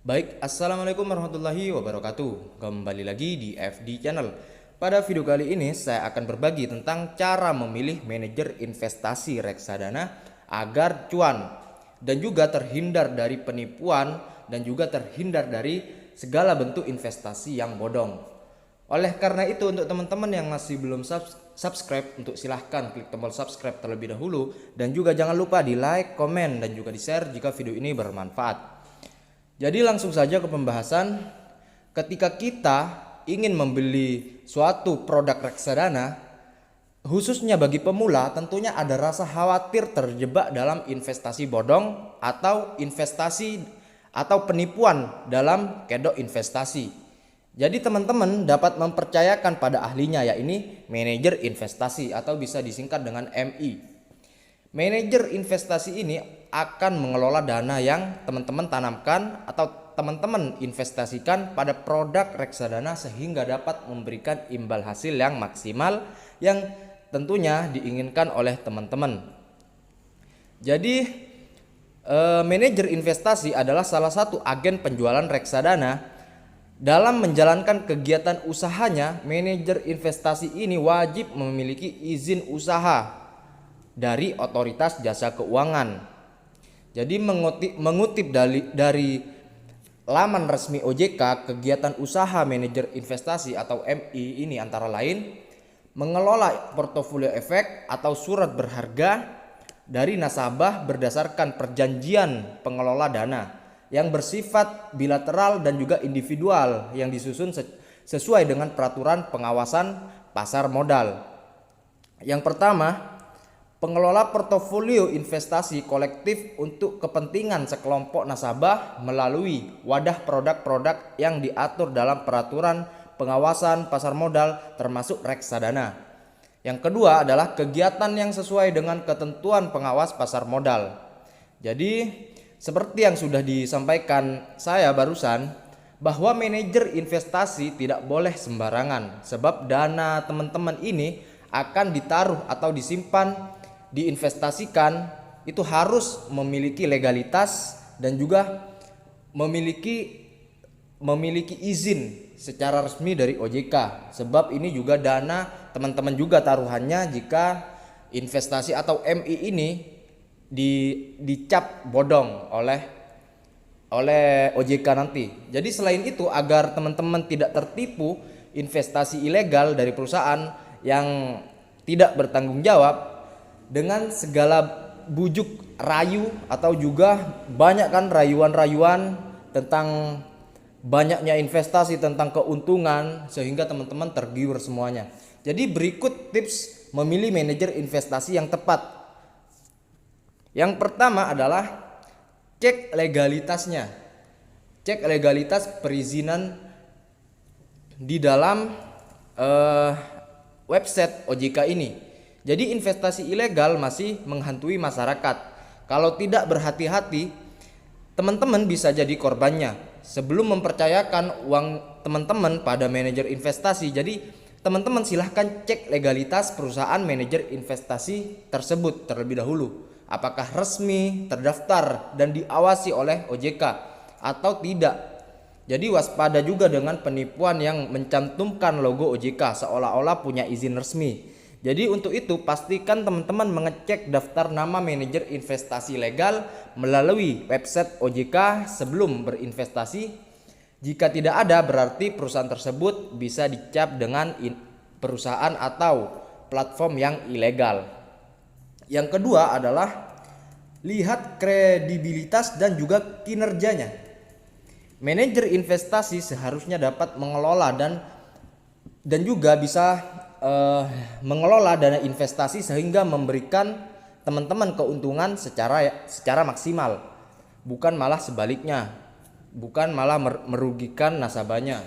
Baik, Assalamualaikum warahmatullahi wabarakatuh. Kembali lagi di FD Channel. Pada video kali ini saya akan berbagi tentang cara memilih manajer investasi reksadana agar cuan dan juga terhindar dari penipuan dan juga terhindar dari segala bentuk investasi yang bodong. Oleh karena itu, untuk teman-teman yang masih belum subscribe, untuk silahkan klik tombol subscribe terlebih dahulu, dan juga jangan lupa di like, komen, dan juga di share jika video ini bermanfaat. Jadi langsung saja ke pembahasan. Ketika kita ingin membeli suatu produk reksadana, khususnya bagi pemula, tentunya ada rasa khawatir terjebak dalam investasi bodong atau investasi atau penipuan dalam kedok investasi. Jadi teman-teman dapat mempercayakan pada ahlinya, yaitu manajer investasi atau bisa disingkat dengan MI. Manajer investasi ini akan mengelola dana yang teman-teman tanamkan atau teman-teman investasikan pada produk reksadana sehingga dapat memberikan imbal hasil yang maksimal yang tentunya diinginkan oleh teman-teman. Jadi manajer investasi adalah salah satu agen penjualan reksadana. Dalam menjalankan kegiatan usahanya, manajer investasi ini wajib memiliki izin usaha dari otoritas jasa keuangan. Jadi mengutip dari laman resmi OJK, kegiatan usaha manajer investasi atau MI ini antara lain mengelola portofolio efek atau surat berharga dari nasabah berdasarkan perjanjian pengelola dana yang bersifat bilateral dan juga individual yang disusun sesuai dengan peraturan pengawasan pasar modal. Yang pertama, pengelola portofolio investasi kolektif untuk kepentingan sekelompok nasabah melalui wadah produk-produk yang diatur dalam peraturan pengawasan pasar modal termasuk reksadana. Yang kedua adalah kegiatan yang sesuai dengan ketentuan pengawas pasar modal. Jadi seperti yang sudah disampaikan saya barusan, bahwa manajer investasi tidak boleh sembarangan, sebab dana teman-teman ini akan ditaruh atau disimpan, diinvestasikan, itu harus memiliki legalitas dan juga memiliki izin secara resmi dari OJK. Sebab ini juga dana teman-teman juga taruhannya jika investasi atau MI ini dicap bodong oleh OJK nanti. Jadi selain itu, agar teman-teman tidak tertipu investasi ilegal dari perusahaan yang tidak bertanggung jawab dengan segala bujuk rayu atau juga banyak kan rayuan-rayuan tentang banyaknya investasi, tentang keuntungan, sehingga teman-teman tergiur semuanya. Jadi berikut tips memilih manajer investasi yang tepat. Yang pertama adalah cek legalitasnya. Cek legalitas perizinan di dalam website OJK ini. Jadi investasi ilegal masih menghantui masyarakat. Kalau tidak berhati-hati, teman-teman bisa jadi korbannya. Sebelum mempercayakan uang teman-teman pada manajer investasi, jadi teman-teman silahkan cek legalitas perusahaan manajer investasi tersebut terlebih dahulu. Apakah resmi, terdaftar, dan diawasi oleh OJK atau tidak. Jadi waspada juga dengan penipuan yang mencantumkan logo OJK seolah-olah punya izin resmi. Jadi untuk itu pastikan teman-teman mengecek daftar nama manajer investasi legal melalui website OJK sebelum berinvestasi. Jika tidak ada, berarti perusahaan tersebut bisa dicap dengan perusahaan atau platform yang ilegal. Yang kedua adalah lihat kredibilitas dan juga kinerjanya. Manajer investasi seharusnya dapat mengelola dan juga bisa mengelola dana investasi sehingga memberikan teman-teman keuntungan secara maksimal, bukan malah sebaliknya, bukan malah merugikan nasabahnya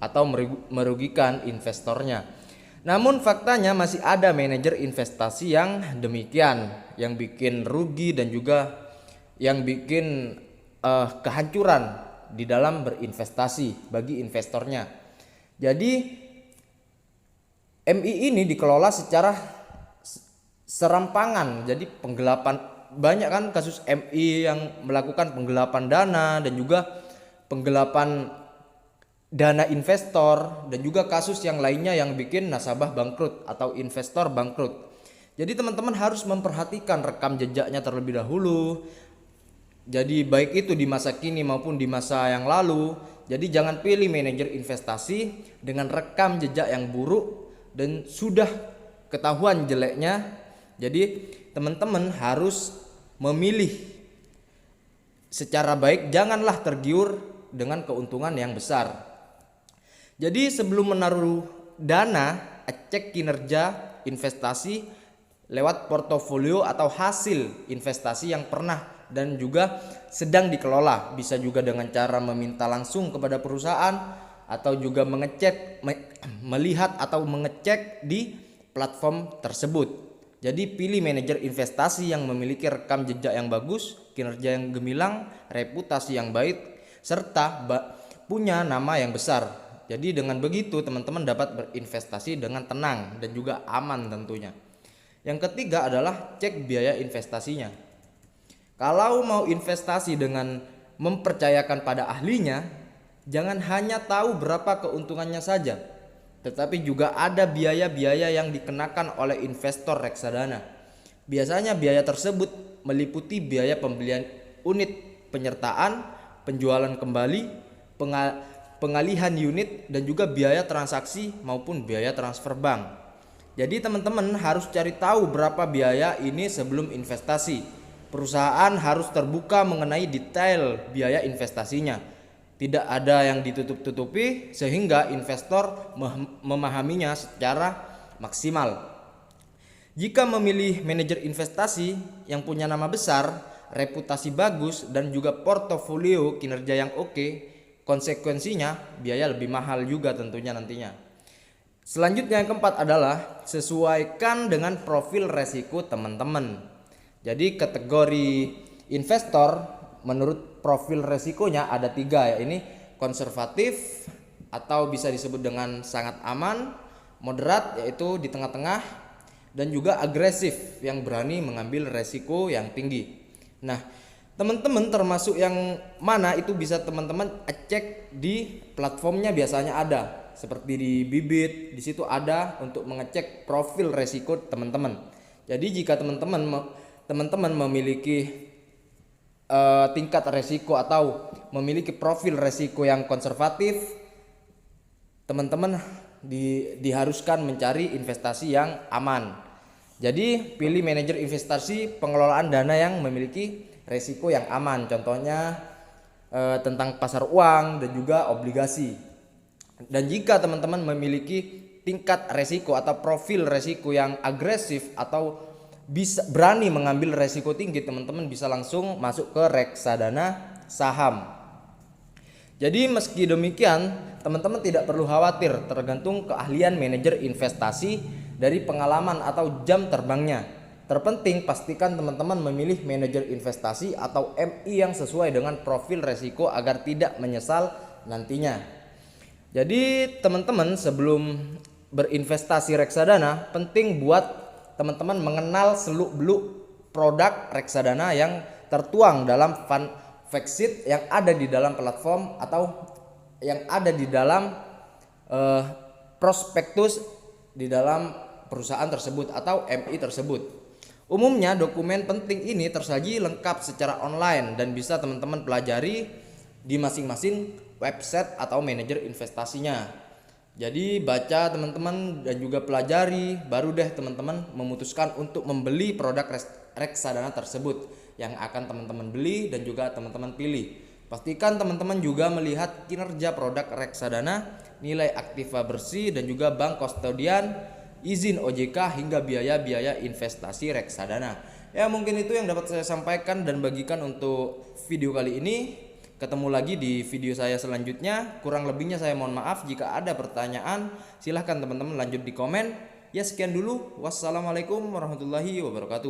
atau merugikan investornya. Namun faktanya masih ada manajer investasi yang demikian, yang bikin rugi dan juga yang bikin kehancuran di dalam berinvestasi bagi investornya. Jadi MI ini dikelola secara serampangan. Jadi penggelapan, banyak kan kasus MI yang melakukan penggelapan dana dan juga penggelapan dana investor, dan juga kasus yang lainnya yang bikin nasabah bangkrut atau investor bangkrut. Jadi teman-teman harus memperhatikan rekam jejaknya terlebih dahulu. Jadi baik itu di masa kini maupun di masa yang lalu. Jadi jangan pilih manajer investasi dengan rekam jejak yang buruk dan sudah ketahuan jeleknya. Jadi teman-teman harus memilih secara baik, janganlah tergiur dengan keuntungan yang besar. Jadi sebelum menaruh dana, cek kinerja investasi lewat portofolio atau hasil investasi yang pernah dan juga sedang dikelola. Bisa juga dengan cara meminta langsung kepada perusahaan atau juga melihat atau mengecek di platform tersebut. Jadi pilih manajer investasi yang memiliki rekam jejak yang bagus, kinerja yang gemilang, reputasi yang baik, serta punya nama yang besar. Jadi dengan begitu teman-teman dapat berinvestasi dengan tenang dan juga aman tentunya. Yang ketiga adalah cek biaya investasinya. Kalau mau investasi dengan mempercayakan pada ahlinya, jangan hanya tahu berapa keuntungannya saja, tetapi juga ada biaya-biaya yang dikenakan oleh investor reksadana. Biasanya biaya tersebut meliputi biaya pembelian unit penyertaan, penjualan kembali, pengalihan unit, dan juga biaya transaksi maupun biaya transfer bank. Jadi teman-teman harus cari tahu berapa biaya ini sebelum investasi. Perusahaan harus terbuka mengenai detail biaya investasinya. Tidak ada yang ditutup-tutupi sehingga investor memahaminya secara maksimal. Jika memilih manajer investasi yang punya nama besar, reputasi bagus, dan juga portofolio kinerja yang oke, konsekuensinya biaya lebih mahal juga tentunya nantinya. Selanjutnya yang keempat adalah sesuaikan dengan profil resiko teman-teman. Jadi kategori investor menurut profil resikonya ada 3 ya. Ini konservatif atau bisa disebut dengan sangat aman, moderat yaitu di tengah-tengah, dan juga agresif yang berani mengambil resiko yang tinggi. Nah, teman-teman termasuk yang mana itu bisa teman-teman cek di platformnya, biasanya ada seperti di Bibit, di situ ada untuk mengecek profil resiko teman-teman. Jadi jika teman-teman memiliki tingkat resiko atau memiliki profil resiko yang konservatif, teman-teman diharuskan mencari investasi yang aman. Jadi pilih manajer investasi pengelolaan dana yang memiliki resiko yang aman, contohnya tentang pasar uang dan juga obligasi. Dan jika teman-teman memiliki tingkat resiko atau profil resiko yang agresif atau bisa berani mengambil resiko tinggi, teman-teman bisa langsung masuk ke reksadana saham. Jadi meski demikian, teman-teman tidak perlu khawatir tergantung keahlian manajer investasi dari pengalaman atau jam terbangnya. Terpenting pastikan teman-teman memilih manajer investasi atau MI yang sesuai dengan profil resiko agar tidak menyesal nantinya. Jadi teman-teman sebelum berinvestasi reksadana, penting buat teman-teman mengenal seluk-beluk produk reksadana yang tertuang dalam fund fact sheet yang ada di dalam platform atau yang ada di dalam prospektus di dalam perusahaan tersebut atau MI tersebut. Umumnya dokumen penting ini tersaji lengkap secara online dan bisa teman-teman pelajari di masing-masing website atau manajer investasinya. Jadi baca teman-teman dan juga pelajari, baru deh teman-teman memutuskan untuk membeli produk reksadana tersebut yang akan teman-teman beli dan juga teman-teman pilih. Pastikan teman-teman juga melihat kinerja produk reksadana, nilai aktiva bersih, dan juga bank kustodian, izin OJK, hingga biaya-biaya investasi reksadana. Ya mungkin itu yang dapat saya sampaikan dan bagikan untuk video kali ini. Ketemu lagi di video saya selanjutnya. Kurang lebihnya saya mohon maaf. Jika ada pertanyaan, silahkan teman-teman lanjut di komen. Ya sekian dulu. Wassalamualaikum warahmatullahi wabarakatuh.